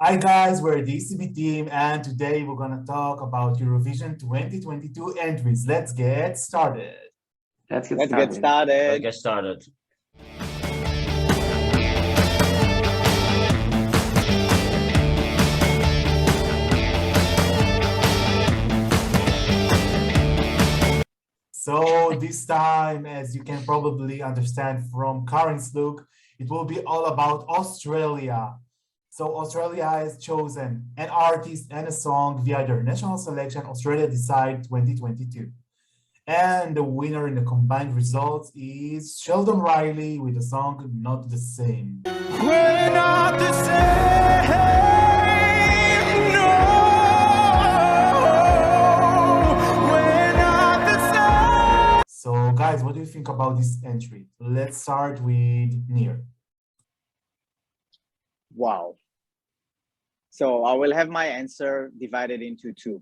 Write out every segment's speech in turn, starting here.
Hi guys, we're the Escbeat team and today we're gonna talk about Eurovision 2022 entries. Let's get started. Let's get Let's get started. started. Let's get started. So this time, as you can probably understand from Karen's look, it will be all about Australia. So Australia has chosen an artist and a song via their national selection, Australia Decide 2022. And the winner in the combined results is Sheldon Riley with the song Not the Same. We're not the same, no. We're not the same. So guys, what do you think about this entry? Let's start with Nir. Wow. So I will have my answer divided into two.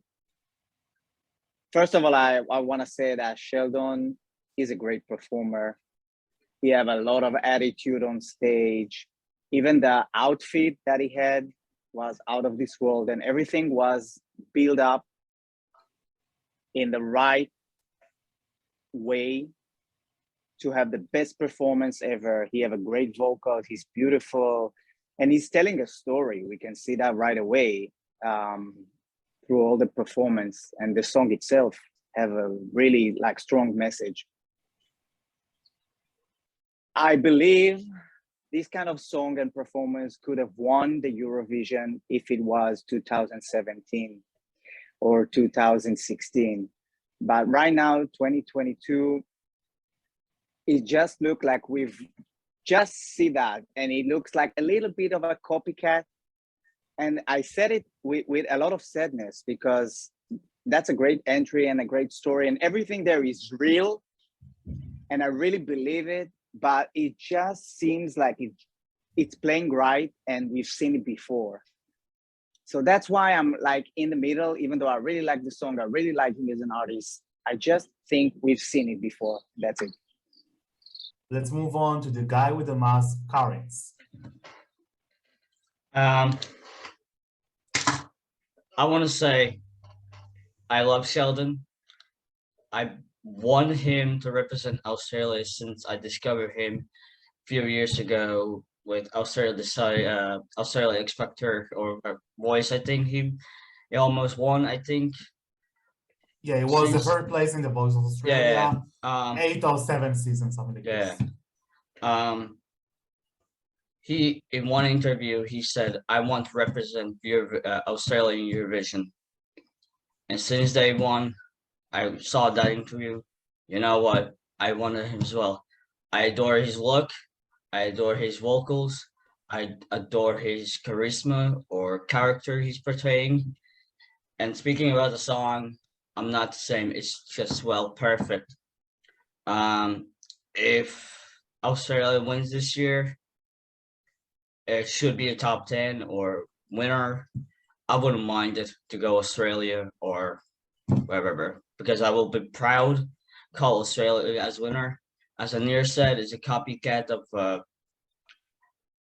First of all, I want to say that Sheldon is a great performer. He have a lot of attitude on stage. Even the outfit that he had was out of this world, and everything was built up in the right way to have the best performance ever. He have a great vocal, he's beautiful, and he's telling a story. We can see that right away through all the performance, and the song itself have a really strong message. I believe this kind of song and performance could have won the Eurovision if it was 2017 or 2016. But right now, 2022, it just looked like we've just see that, and it looks like a little bit of a copycat. And I said it with a lot of sadness, because that's a great entry and a great story, and everything there is real, and I really believe it, but it just seems like it's playing right, and we've seen it before. So that's why I'm in the middle. Even though I really like the song, I really like him as an artist, I just think we've seen it before. That's it. Let's move on to the guy with the mask, Karen's. I want to say I love Sheldon. I want him to represent Australia since I discovered him a few years ago with Australia X Factor or Voice. I think he almost won, I think. Yeah, it was the third place in the Voice of Australia. Yeah. 8 or 7 seasons, something like this. He, in one interview, he said, "I want to represent Australia in Eurovision." And since day one, I saw that interview. You know what? I wanted him as well. I adore his look. I adore his vocals. I adore his charisma or character he's portraying. And speaking about the song, I'm not the same. It's just, well, perfect. If Australia wins this year, it should be a top 10 or winner. I wouldn't mind it to go Australia or wherever, because I will be proud call Australia as winner. As Anir said, it's a copycat of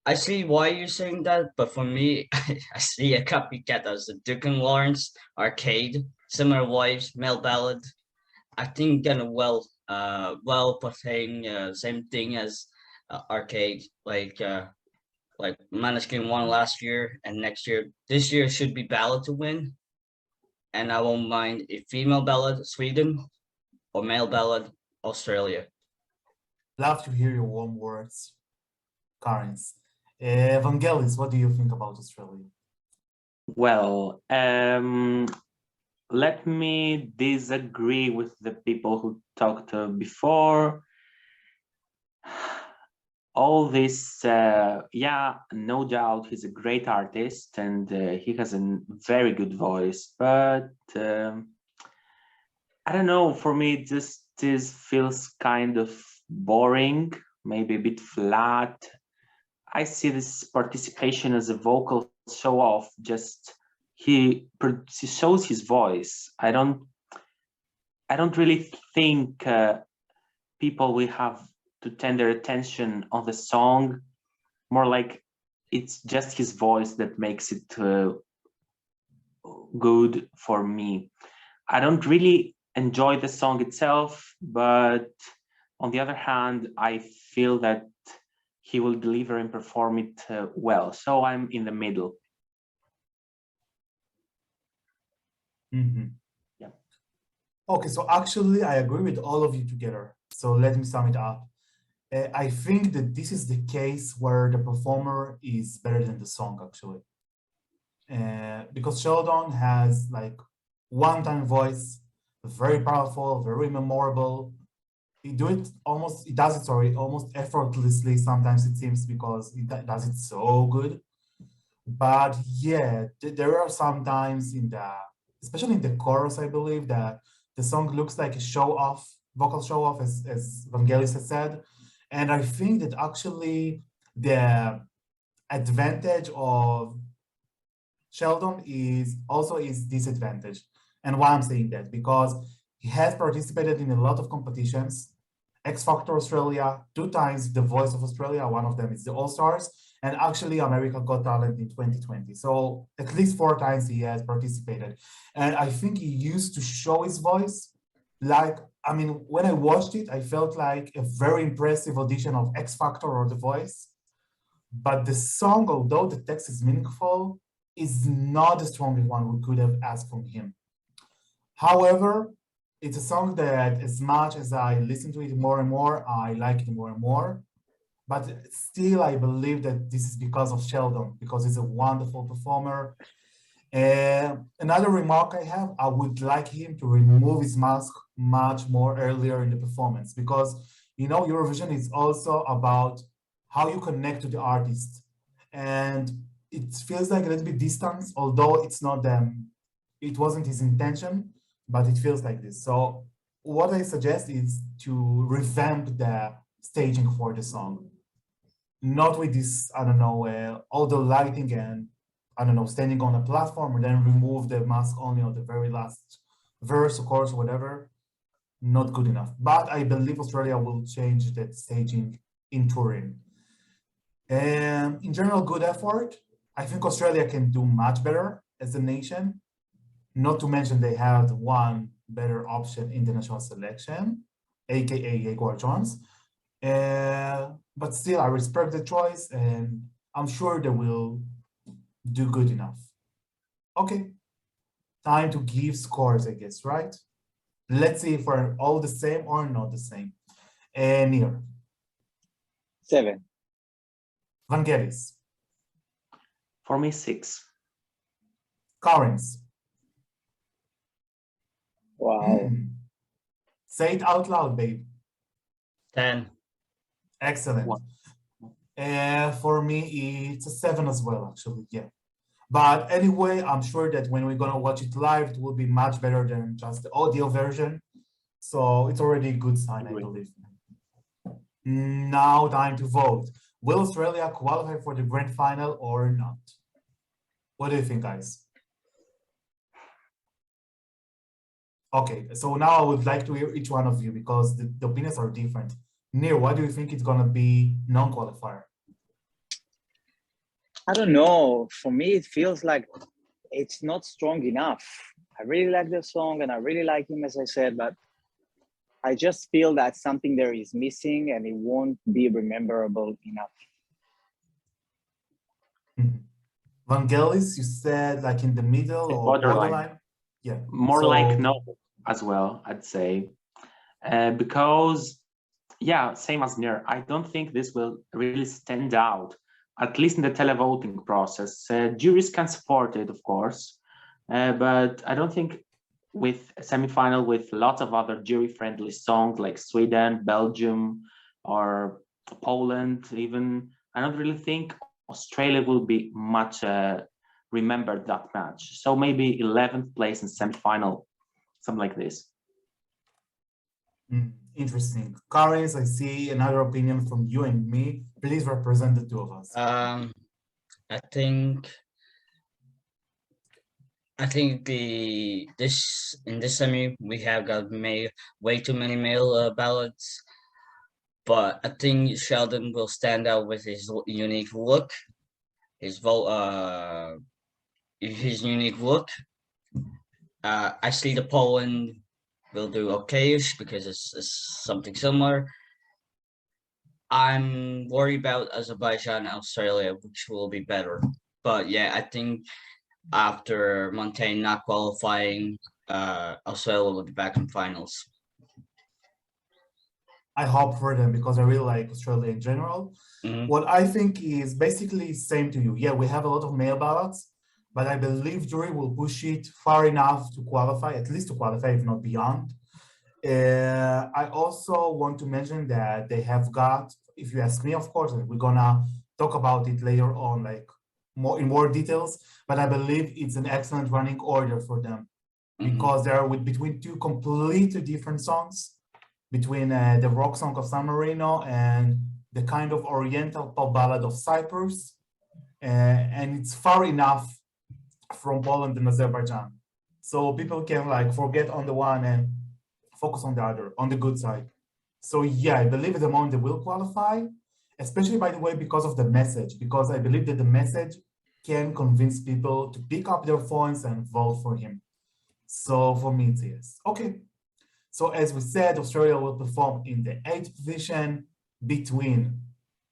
I see why you're saying that, but for me, I see a copycat as the Duke and Lawrence arcade, similar vibes, male ballad. I think kind of well portraying same thing as arcade, like Maneskin won last year, and this year should be ballad to win. And I won't mind if female ballad Sweden or male ballad Australia. Love to hear your warm words, Karen's. Vangelis, what do you think about Australia? Well, let me disagree with the people who talked before. All this, yeah, no doubt he's a great artist and he has a very good voice, but I don't know, for me this feels kind of boring, maybe a bit flat. I see this participation as a vocal show off, just he shows his voice. I don't really think people will have to turn their attention on the song, more like it's just his voice that makes it good for me. I don't really enjoy the song itself, but on the other hand, I feel that he will deliver and perform it well. So I'm in the middle. Mhm. Yeah. Okay, so actually, I agree with all of you together. So let me sum it up. I think that this is the case where the performer is better than the song, actually. Because Sheldon has like one-time voice, very powerful, very memorable. He does it, sorry, almost effortlessly sometimes it seems because he does it so good. But yeah, there are some times especially in the chorus, I believe that the song looks like a vocal show off, as Vangelis has said. And I think that actually the advantage of Sheldon is also his disadvantage. And why I'm saying that, because he has participated in a lot of competitions, X Factor Australia, 2 times the Voice of Australia, one of them is the All Stars, and actually America Got Talent in 2020. So at least 4 times he has participated. And I think he used to show his voice. I mean, when I watched it, I felt like a very impressive audition of X Factor or The Voice. But the song, although the text is meaningful, is not the strongest one we could have asked from him. However, it's a song that as much as I listen to it more and more, I like it more and more. But still, I believe that this is because of Sheldon, because he's a wonderful performer. Another remark I have, I would like him to remove his mask much more earlier in the performance, because Eurovision is also about how you connect to the artist. And it feels like a little bit distance, although it wasn't his intention, but it feels like this. So what I suggest is to revamp the staging for the song. Not with this, I don't know, all the lighting and, I don't know, standing on a platform and then remove the mask only on the very last verse, of course, whatever. Not good enough. But I believe Australia will change that staging in touring. And in general, good effort. I think Australia can do much better as a nation. Not to mention they had one better option in the national selection, aka Jaguar Jones. But still, I respect the choice, and I'm sure they will do good enough. Okay, time to give scores, I guess, right? Let's see if we're all the same or not the same. Nir. 7. Vangelis. For me, 6. Karins. Wow. Say it out loud, babe. 10. Excellent. One. For me, it's a 7 as well, actually, yeah. But anyway, I'm sure that when we're gonna watch it live, it will be much better than just the audio version. So it's already a good sign, I believe. Now time to vote. Will Australia qualify for the grand final or not? What do you think, guys? Okay, so now I would like to hear each one of you because the opinions are different. Nir, why do you think it's gonna be non-qualifier? I don't know. For me, it feels like it's not strong enough. I really like the song and I really like him, as I said, but I just feel that something there is missing and it won't be rememberable enough. Vangelis, you said like in the middle or borderline? Yeah. More like no as well, I'd say. Because, yeah, same as Nir, I don't think this will really stand out, at least in the televoting process. Juries can support it, of course, but I don't think with a semifinal with lots of other jury-friendly songs like Sweden, Belgium, or Poland even, I don't really think Australia will be much remembered that much. So maybe 11th place in semifinal, something like this. Interesting. Karis, I see another opinion from you and me. Please represent the two of us. I think in this semi we have got way too many male ballads, but I think Sheldon will stand out with his unique look, his unique look. I see the Poland will do okayish because it's something similar. I'm worried about Azerbaijan and Australia, which will be better. But yeah, I think after Montaigne not qualifying, Australia will be back in finals. I hope for them because I really like Australia in general. Mhm. What I think is basically same to you. Yeah, we have a lot of male ballots, but I believe jury will push it far enough to qualify, at least to qualify, if not beyond. I also want to mention that they have got, if you ask me, of course, and we're gonna talk about it later on, like more details, but I believe it's an excellent running order for them because they're with between two completely different songs, between the rock song of San Marino and the kind of oriental pop ballad of Cyprus. And it's far enough from Poland and Azerbaijan. So people can like forget on the one and focus on the other, on the good side. So yeah, I believe at the moment they will qualify, especially by the way, because of the message, because I believe that the message can convince people to pick up their phones and vote for him. So for me, it's yes. Okay. So as we said, Australia will perform in the 8th position between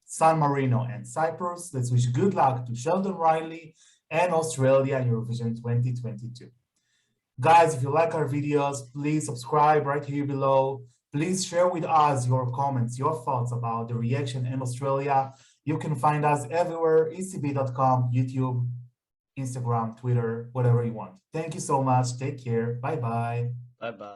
San Marino and Cyprus. Let's wish good luck to Sheldon Riley and Australia in Eurovision 2022. Guys, if you like our videos, please subscribe right here below. Please share with us your comments, your thoughts about the reaction in Australia. You can find us everywhere, escbeat.com, YouTube, Instagram, Twitter, whatever you want. Thank you so much. Take care. Bye-bye. Bye bye.